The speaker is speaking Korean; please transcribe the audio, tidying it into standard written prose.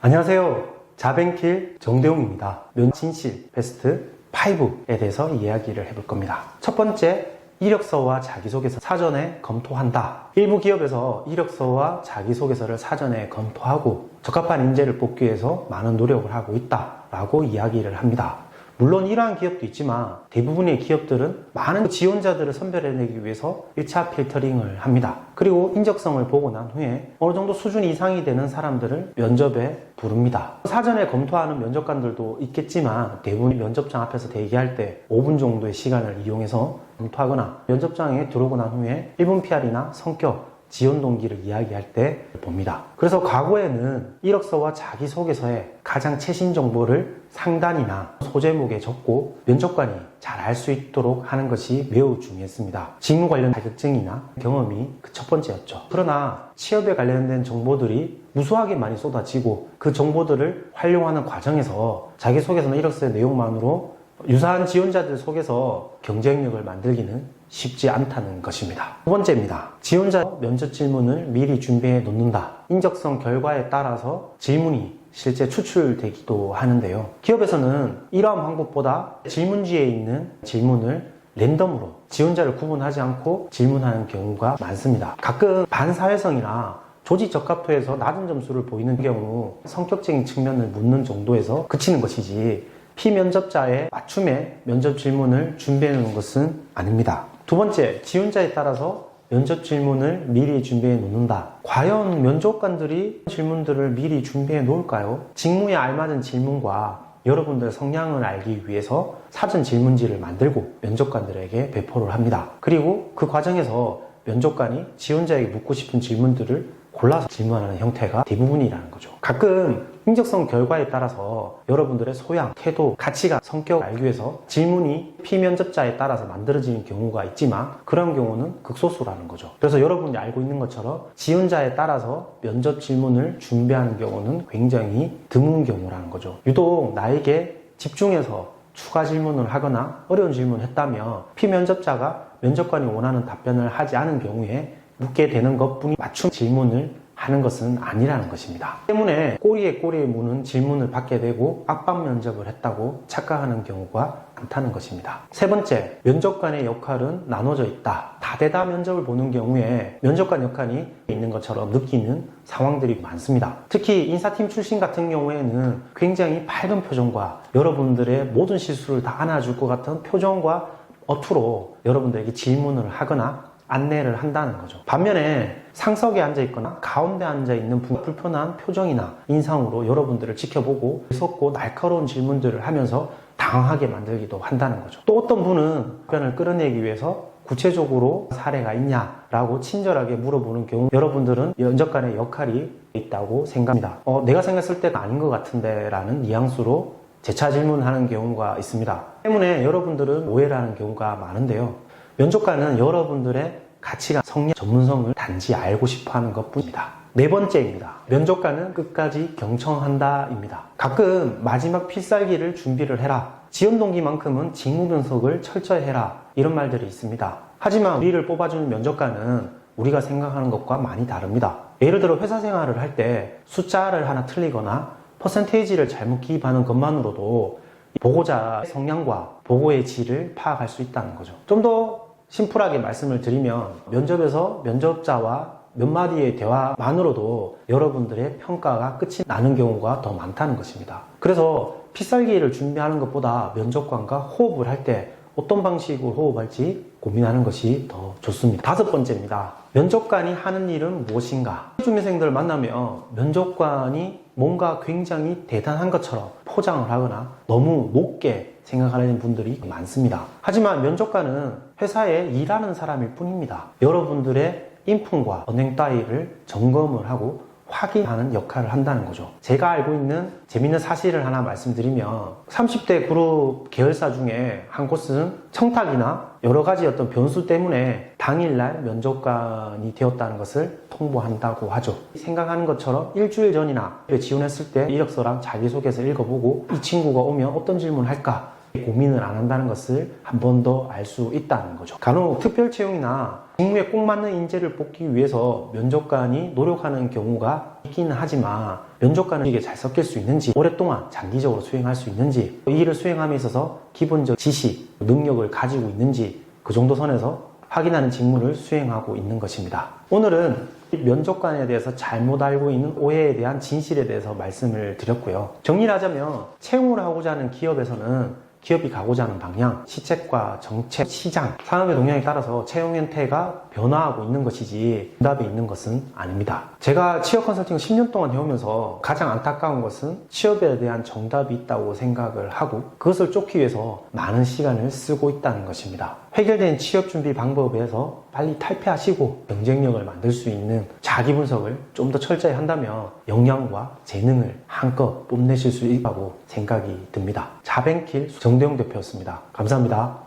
안녕하세요. 자벤킬 정대웅입니다. 면진실 베스트 5에 대해서 이야기를 해볼 겁니다. 첫 번째, 이력서와 자기소개서 사전에 검토한다. 일부 기업에서 이력서와 자기소개서를 사전에 검토하고 적합한 인재를 뽑기 위해서 많은 노력을 하고 있다라고 이야기를 합니다. 물론 이러한 기업도 있지만 대부분의 기업들은 많은 지원자들을 선별해내기 위해서 1차 필터링을 합니다. 그리고 인적성을 보고 난 후에 어느 정도 수준 이상이 되는 사람들을 면접에 부릅니다. 사전에 검토하는 면접관들도 있겠지만 대부분 면접장 앞에서 대기할 때 5분 정도의 시간을 이용해서 검토하거나 면접장에 들어오고 난 후에 1분 PR이나 성격, 지원 동기를 이야기할 때 봅니다. 그래서 과거에는 이력서와 자기소개서에 가장 최신 정보를 상단이나 소제목에 적고 면접관이 잘 알 수 있도록 하는 것이 매우 중요했습니다. 직무 관련 자격증이나 경험이 그 첫 번째였죠. 그러나 취업에 관련된 정보들이 무수하게 많이 쏟아지고 그 정보들을 활용하는 과정에서 자기소개서나 이력서의 내용만으로 유사한 지원자들 속에서 경쟁력을 만들기는 쉽지 않다는 것입니다. 두 번째입니다. 지원자 면접 질문을 미리 준비해 놓는다. 인적성 결과에 따라서 질문이 실제 추출되기도 하는데요. 기업에서는 이러한 방법보다 질문지에 있는 질문을 랜덤으로 지원자를 구분하지 않고 질문하는 경우가 많습니다. 가끔 반사회성이나 조직 적합도에서 낮은 점수를 보이는 경우 성격적인 측면을 묻는 정도에서 그치는 것이지 피면접자의 맞춤의 면접 질문을 준비해 놓는 것은 아닙니다. 두 번째, 지원자에 따라서 면접 질문을 미리 준비해 놓는다. 과연 면접관들이 질문들을 미리 준비해 놓을까요? 직무에 알맞은 질문과 여러분들의 성향을 알기 위해서 사전 질문지를 만들고 면접관들에게 배포를 합니다. 그리고 그 과정에서 면접관이 지원자에게 묻고 싶은 질문들을 골라서 질문하는 형태가 대부분이라는 거죠. 가끔 인적성 결과에 따라서 여러분들의 소양, 태도, 가치관, 성격을 알기 위해서 질문이 피면접자에 따라서 만들어지는 경우가 있지만 그런 경우는 극소수라는 거죠. 그래서 여러분이 알고 있는 것처럼 지원자에 따라서 면접 질문을 준비하는 경우는 굉장히 드문 경우라는 거죠. 유독 나에게 집중해서 추가 질문을 하거나 어려운 질문을 했다면 피면접자가 면접관이 원하는 답변을 하지 않은 경우에 묻게 되는 것뿐이 맞춤 질문을 하는 것은 아니라는 것입니다. 때문에 꼬리에 무는 질문을 받게 되고 압박 면접을 했다고 착각하는 경우가 많다는 것입니다. 세 번째, 면접관의 역할은 나눠져 있다. 다대다 면접을 보는 경우에 면접관 역할이 있는 것처럼 느끼는 상황들이 많습니다. 특히 인사팀 출신 같은 경우에는 굉장히 밝은 표정과 여러분들의 모든 실수를 다 안아줄 것 같은 표정과 어투로 여러분들에게 질문을 하거나 안내를 한다는 거죠. 반면에 상석에 앉아있거나 가운데 앉아있는 불편한 표정이나 인상으로 여러분들을 지켜보고 무섭고 날카로운 질문들을 하면서 당황하게 만들기도 한다는 거죠. 또 어떤 분은 답변을 끌어내기 위해서 구체적으로 사례가 있냐라고 친절하게 물어보는 경우 여러분들은 면접관의 역할이 있다고 생각합니다. 내가 생각했을 때가 아닌 것 같은데 라는 뉘앙스로 재차 질문하는 경우가 있습니다. 때문에 여러분들은 오해를 하는 경우가 많은데요. 면접관은 여러분들의 가치관, 성향, 전문성을 단지 알고 싶어 하는 것 뿐입니다. 네 번째입니다. 면접관은 끝까지 경청한다입니다. 가끔 마지막 필살기를 준비를 해라. 지원 동기만큼은 직무 분석을 철저히 해라. 이런 말들이 있습니다. 하지만 우리를 뽑아주는 면접관은 우리가 생각하는 것과 많이 다릅니다. 예를 들어 회사 생활을 할 때 숫자를 하나 틀리거나 퍼센테이지를 잘못 기입하는 것만으로도 보고자의 성향과 보고의 질을 파악할 수 있다는 거죠. 좀 더 심플하게 말씀을 드리면 면접에서 면접자와 몇 마디의 대화만으로도 여러분들의 평가가 끝이 나는 경우가 더 많다는 것입니다. 그래서 필살기를 준비하는 것보다 면접관과 호흡을 할 때 어떤 방식으로 호흡할지 고민하는 것이 더 좋습니다. 다섯 번째입니다. 면접관이 하는 일은 무엇인가? 준비생들을 만나면 면접관이 뭔가 굉장히 대단한 것처럼 포장을 하거나 너무 높게 생각하는 분들이 많습니다. 하지만 면접관은 회사에 일하는 사람일 뿐입니다. 여러분들의 인품과 언행 따위를 점검을 하고 확인하는 역할을 한다는 거죠. 제가 알고 있는 재밌는 사실을 하나 말씀드리면 30대 그룹 계열사 중에 한 곳은 청탁이나 여러 가지 어떤 변수 때문에 당일날 면접관이 되었다는 것을 통보한다고 하죠. 생각하는 것처럼 일주일 전이나 지원했을 때 이력서랑 자기소개서 읽어보고 이 친구가 오면 어떤 질문을 할까 고민을 안 한다는 것을 한 번 더 알 수 있다는 거죠. 간혹 특별 채용이나 직무에 꼭 맞는 인재를 뽑기 위해서 면접관이 노력하는 경우가 있기는 하지만 면접관은 이게 잘 섞일 수 있는지, 오랫동안 장기적으로 수행할 수 있는지, 이 일을 수행함에 있어서 기본적 지식, 능력을 가지고 있는지 그 정도 선에서 확인하는 직무를 수행하고 있는 것입니다. 오늘은 면접관에 대해서 잘못 알고 있는 오해에 대한 진실에 대해서 말씀을 드렸고요. 정리를 하자면 채용을 하고자 하는 기업에서는 기업이 가고자 하는 방향, 시책과 정책, 시장, 산업의 동향에 따라서 채용 형태가 변화하고 있는 것이지 정답이 있는 것은 아닙니다. 제가 취업 컨설팅을 10년 동안 해오면서 가장 안타까운 것은 취업에 대한 정답이 있다고 생각을 하고 그것을 쫓기 위해서 많은 시간을 쓰고 있다는 것입니다. 해결된 취업 준비 방법에서 빨리 탈피하시고 경쟁력을 만들 수 있는 자기 분석을 좀 더 철저히 한다면 역량과 재능을 한껏 뽐내실 수 있다고 생각이 듭니다. 자벤킬 정대용 대표였습니다. 감사합니다.